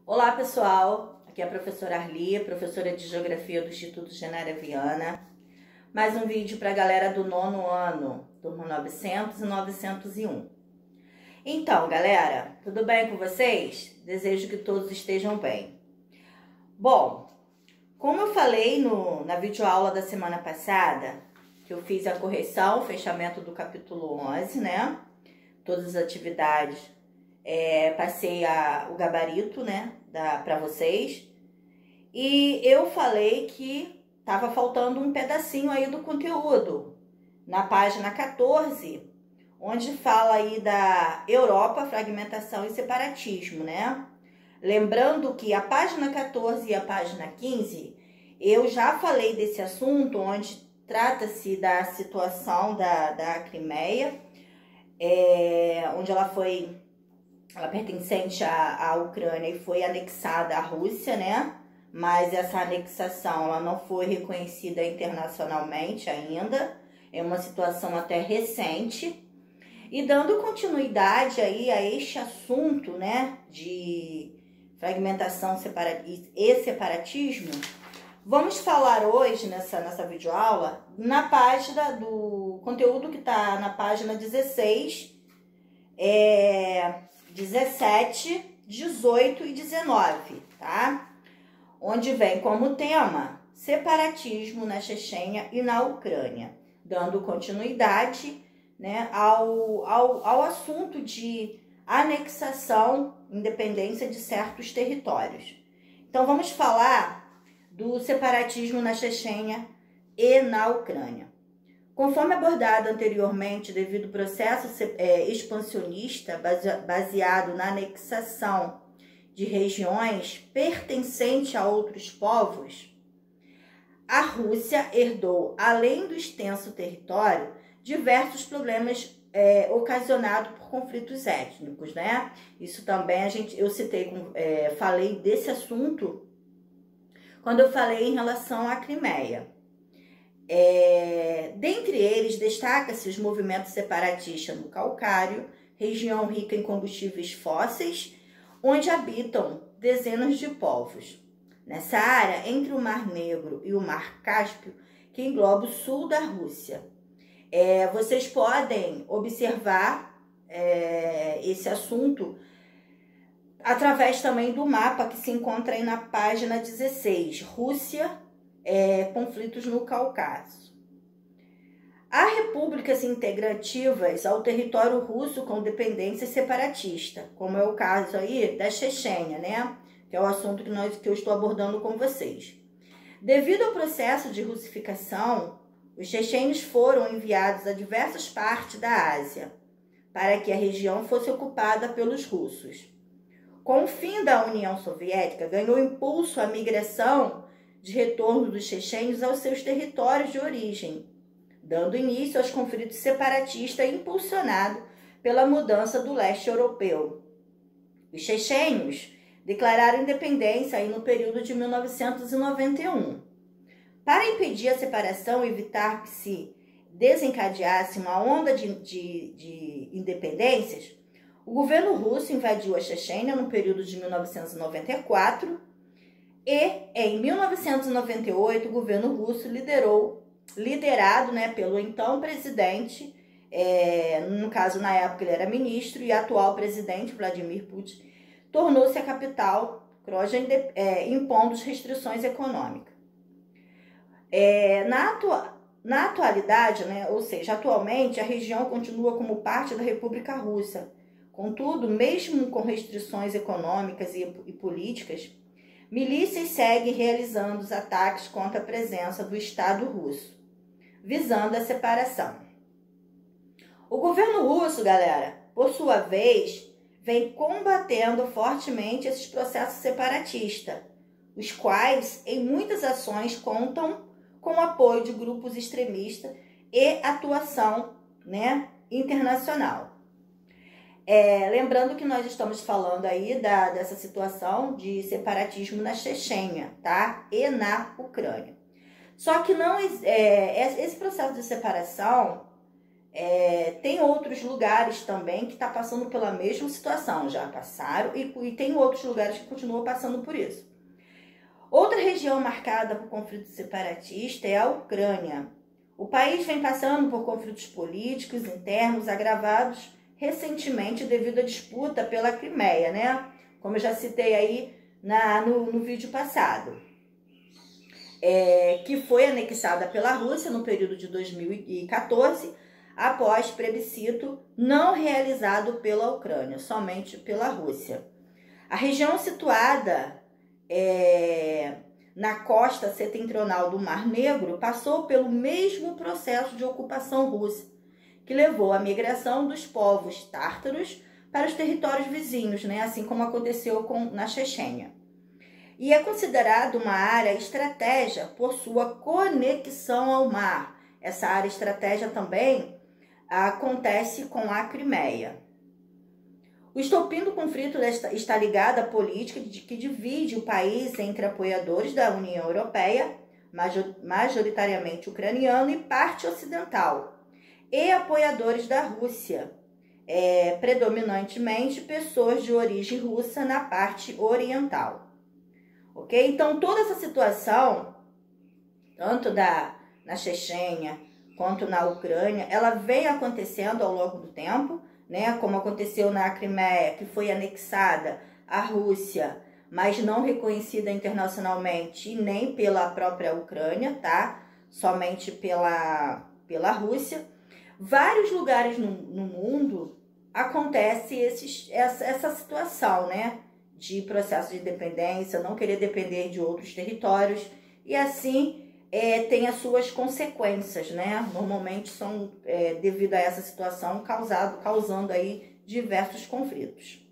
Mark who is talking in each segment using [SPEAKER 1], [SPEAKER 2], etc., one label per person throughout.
[SPEAKER 1] Olá pessoal, aqui é a professora Arli, professora de Geografia do Instituto Genara Viana. Mais um vídeo para a galera do nono ano, turma 900 e 901. Então galera, tudo bem com vocês? Desejo que todos estejam bem. Bom, como eu falei na videoaula da semana passada, que eu fiz a correção, o fechamento do capítulo 11, né? Todas as atividades, passei o gabarito, né, para vocês. E eu falei que tava faltando um pedacinho aí do conteúdo, na página 14, onde fala aí da Europa, fragmentação e separatismo, né? Lembrando que a página 14 e a página 15, eu já falei desse assunto, onde trata-se da situação da Crimeia, onde ela pertencente à Ucrânia e foi anexada à Rússia, né? Mas essa anexação ela não foi reconhecida internacionalmente ainda, é uma situação até recente. E dando continuidade aí a este assunto, né, de fragmentação e separatismo, vamos falar hoje nessa videoaula na página do conteúdo que está na página 16, 17, 18 e 19, tá? Onde vem como tema separatismo na Chechênia e na Ucrânia, dando continuidade, né, ao assunto de anexação, independência de certos territórios. Então vamos falar do separatismo na Chechênia e na Ucrânia. Conforme abordado anteriormente, devido ao processo expansionista baseado na anexação de regiões pertencentes a outros povos, a Rússia herdou, além do extenso território, diversos problemas ocasionados por conflitos étnicos, né? Isso também eu falei desse assunto quando eu falei em relação à Crimeia. Dentre eles, destaca-se os movimentos separatistas no Calcário, região rica em combustíveis fósseis, onde habitam dezenas de povos. Nessa área, entre o Mar Negro e o Mar Cáspio, que engloba o sul da Rússia. Vocês podem observar esse assunto através também do mapa que se encontra aí na página 16, Rússia, conflitos no Cáucaso. Há repúblicas integrativas ao território russo com dependência separatista, como é o caso aí da Chechênia, né? Que é o assunto que eu estou abordando com vocês. Devido ao processo de russificação, os chechênios foram enviados a diversas partes da Ásia, para que a região fosse ocupada pelos russos. Com o fim da União Soviética, ganhou impulso a migração de retorno dos chechênios aos seus territórios de origem, dando início aos conflitos separatistas impulsionados pela mudança do leste europeu. Os chechênios declararam independência aí no período de 1991. Para impedir a separação e evitar que se desencadeasse uma onda de independências, o governo russo invadiu a Chechênia no período de 1994 e, em 1998, o governo russo liderado, né, pelo então presidente, no caso, na época ele era ministro, e atual presidente, Vladimir Putin, tornou-se a capital, Grozny, impondo restrições econômicas. Na atualidade, né, ou seja, atualmente, a região continua como parte da República Russa. Contudo, mesmo com restrições econômicas e políticas, milícias seguem realizando os ataques contra a presença do Estado russo, visando a separação. O governo russo, galera, por sua vez, vem combatendo fortemente esses processos separatistas, os quais, em muitas ações, contam com o apoio de grupos extremistas e atuação, né, internacional. Lembrando que nós estamos falando aí dessa situação de separatismo na Chechênia, tá? E na Ucrânia. Só que esse processo de separação Tem outros lugares também que estão passando pela mesma situação, já passaram, e tem outros lugares que continuam passando por isso. Outra região marcada por conflito separatista é a Ucrânia. O país vem passando por conflitos políticos internos agravados recentemente devido à disputa pela Crimeia, né? Como eu já citei aí no vídeo passado. Que foi anexada pela Rússia no período de 2014, após plebiscito não realizado pela Ucrânia, somente pela Rússia. A região situada na costa setentrional do Mar Negro passou pelo mesmo processo de ocupação russa, que levou à migração dos povos tártaros para os territórios vizinhos, né? Assim como aconteceu na Chechênia. E é considerado uma área estratégica por sua conexão ao mar. Essa área estratégica também acontece com a Crimeia. O estopim do conflito está ligado à política que divide o país entre apoiadores da União Europeia, majoritariamente ucraniano, e parte ocidental, e apoiadores da Rússia, predominantemente pessoas de origem russa na parte oriental. Ok? Então, toda essa situação, tanto na Chechênia quanto na Ucrânia, ela vem acontecendo ao longo do tempo, né? Como aconteceu na Crimeia, que foi anexada à Rússia, mas não reconhecida internacionalmente e nem pela própria Ucrânia, tá? Somente pela Rússia. Vários lugares no mundo acontece essa situação, né? De processo de independência, não querer depender de outros territórios, e assim tem as suas consequências, né? Normalmente são devido a essa situação causando aí diversos conflitos.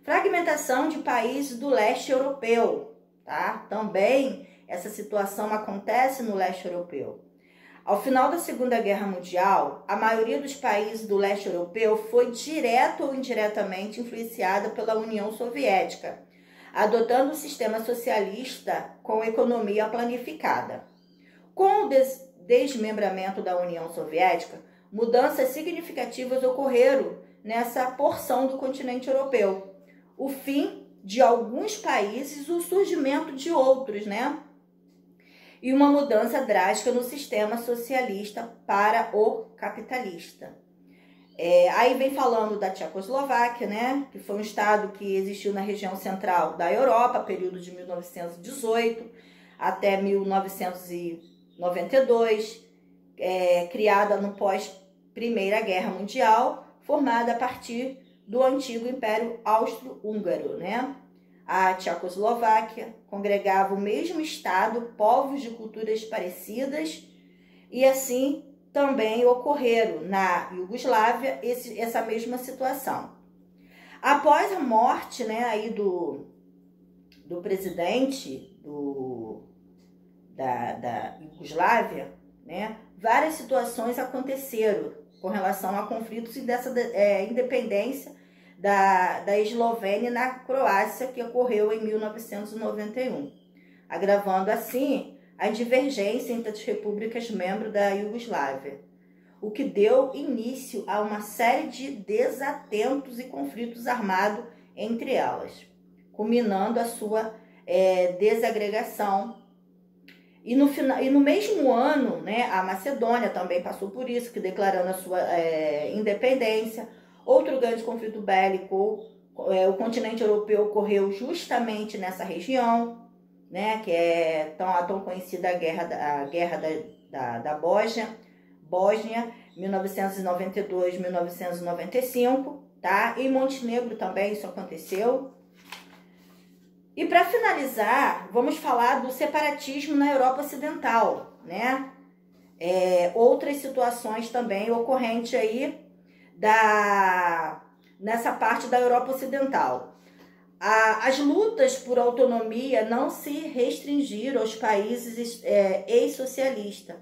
[SPEAKER 1] Fragmentação de países do leste europeu, tá? Também essa situação acontece no leste europeu. Ao final da Segunda Guerra Mundial, a maioria dos países do leste europeu foi direto ou indiretamente influenciada pela União Soviética, adotando um sistema socialista com economia planificada. Com o desmembramento da União Soviética, mudanças significativas ocorreram nessa porção do continente europeu. O fim de alguns países e o surgimento de outros, né? E uma mudança drástica no sistema socialista para o capitalista. Aí vem falando da Tchecoslováquia, né? Que foi um estado que existiu na região central da Europa, período de 1918 até 1992, criada no pós-Primeira Guerra Mundial, formada a partir do antigo Império Austro-Húngaro, né? A Tchecoslováquia congregava o mesmo estado, povos de culturas parecidas, e assim também ocorreram na Iugoslávia essa mesma situação. Após a morte, né, aí do presidente da Iugoslávia, né, várias situações aconteceram com relação a conflitos e dessa independência da Eslovênia na Croácia, que ocorreu em 1991, agravando assim a divergência entre as repúblicas membros da Iugoslávia, o que deu início a uma série de desatentos e conflitos armados entre elas, culminando a sua desagregação. E no mesmo ano, né, a Macedônia também passou por isso, que declarando a sua independência. Outro grande conflito bélico, o continente europeu ocorreu justamente nessa região, né, que é tão conhecida a guerra da Bósnia, 1992-1995, tá? Em Montenegro também isso aconteceu. E para finalizar, vamos falar do separatismo na Europa Ocidental, né? Outras situações também ocorrentes aí nessa parte da Europa Ocidental. As lutas por autonomia não se restringiram aos países ex-socialistas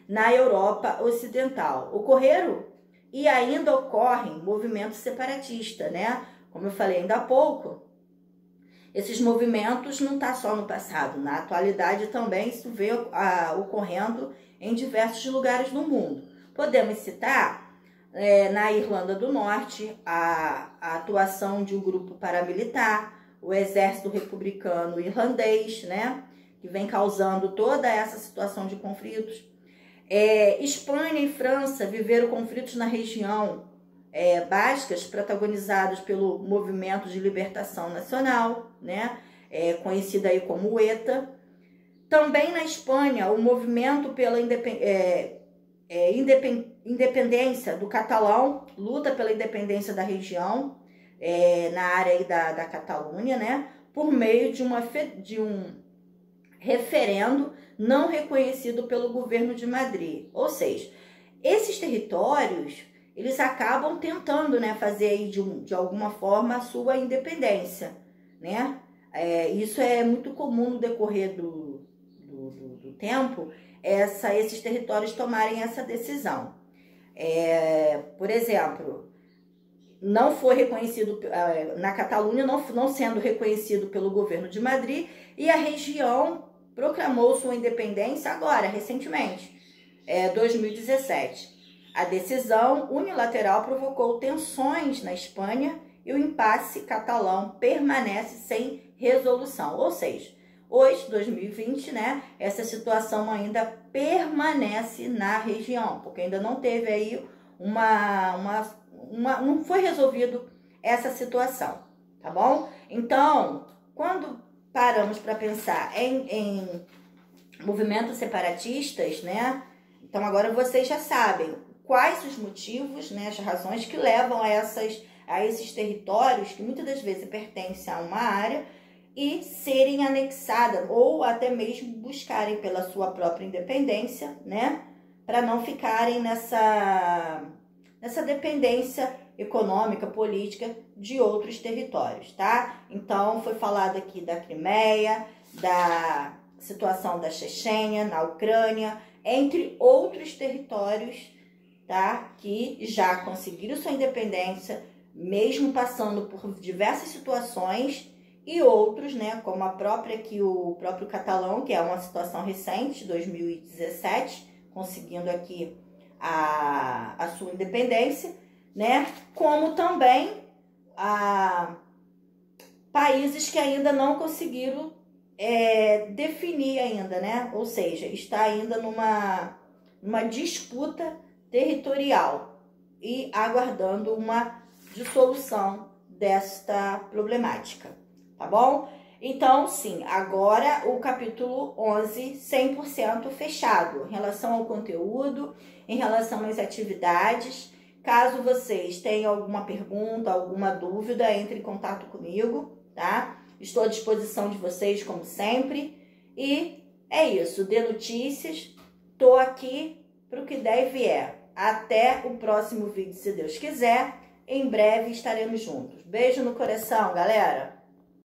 [SPEAKER 1] na Europa Ocidental. Ocorreram e ainda ocorrem movimentos separatistas, né? Como eu falei ainda há pouco, esses movimentos não estão só no passado, na atualidade também isso vê ocorrendo em diversos lugares do mundo. Podemos citar Na Irlanda do Norte, a atuação de um grupo paramilitar, o exército republicano irlandês, né, que vem causando toda essa situação de conflitos. Espanha e França viveram conflitos na região bascas, protagonizados pelo Movimento de Libertação Nacional, né, conhecido aí como o ETA. Também na Espanha, o movimento pela independência do catalão, luta pela independência da região, na área aí da Catalunha, né, por meio de um referendo não reconhecido pelo governo de Madrid. Ou seja, esses territórios, eles acabam tentando, né, fazer aí de alguma forma a sua independência, né? Isso é muito comum no decorrer do tempo, esses territórios tomarem essa decisão. Por exemplo, não foi reconhecido na Catalunha, não sendo reconhecido pelo governo de Madrid, e a região proclamou sua independência agora, recentemente, 2017. A decisão unilateral provocou tensões na Espanha e o impasse catalão permanece sem resolução. Ou seja, hoje, 2020, né, essa situação ainda permanece na região, porque ainda não teve aí não foi resolvido essa situação, tá bom? Então, quando paramos para pensar em movimentos separatistas, né? Então agora vocês já sabem quais os motivos, né, as razões que levam a esses territórios que muitas das vezes pertencem a uma área e serem anexadas ou até mesmo buscarem pela sua própria independência, né, para não ficarem nessa dependência econômica, política de outros territórios, tá? Então, foi falado aqui da Crimeia, da situação da Chechênia, na Ucrânia, entre outros territórios, tá? Que já conseguiram sua independência, mesmo passando por diversas situações, e outros, né, como o próprio catalão, que é uma situação recente, 2017, conseguindo aqui a sua independência, né? Como também países que ainda não conseguiram definir ainda, né? Ou seja, está ainda numa disputa territorial e aguardando uma dissolução desta problemática, tá bom? Então, sim, agora o capítulo 11, 100% fechado, em relação ao conteúdo, em relação às atividades. Caso vocês tenham alguma pergunta, alguma dúvida, entre em contato comigo, tá? Estou à disposição de vocês, como sempre. E é isso, dê notícias, tô aqui para o que der e vier. Até o próximo vídeo, se Deus quiser. Em breve estaremos juntos. Beijo no coração, galera!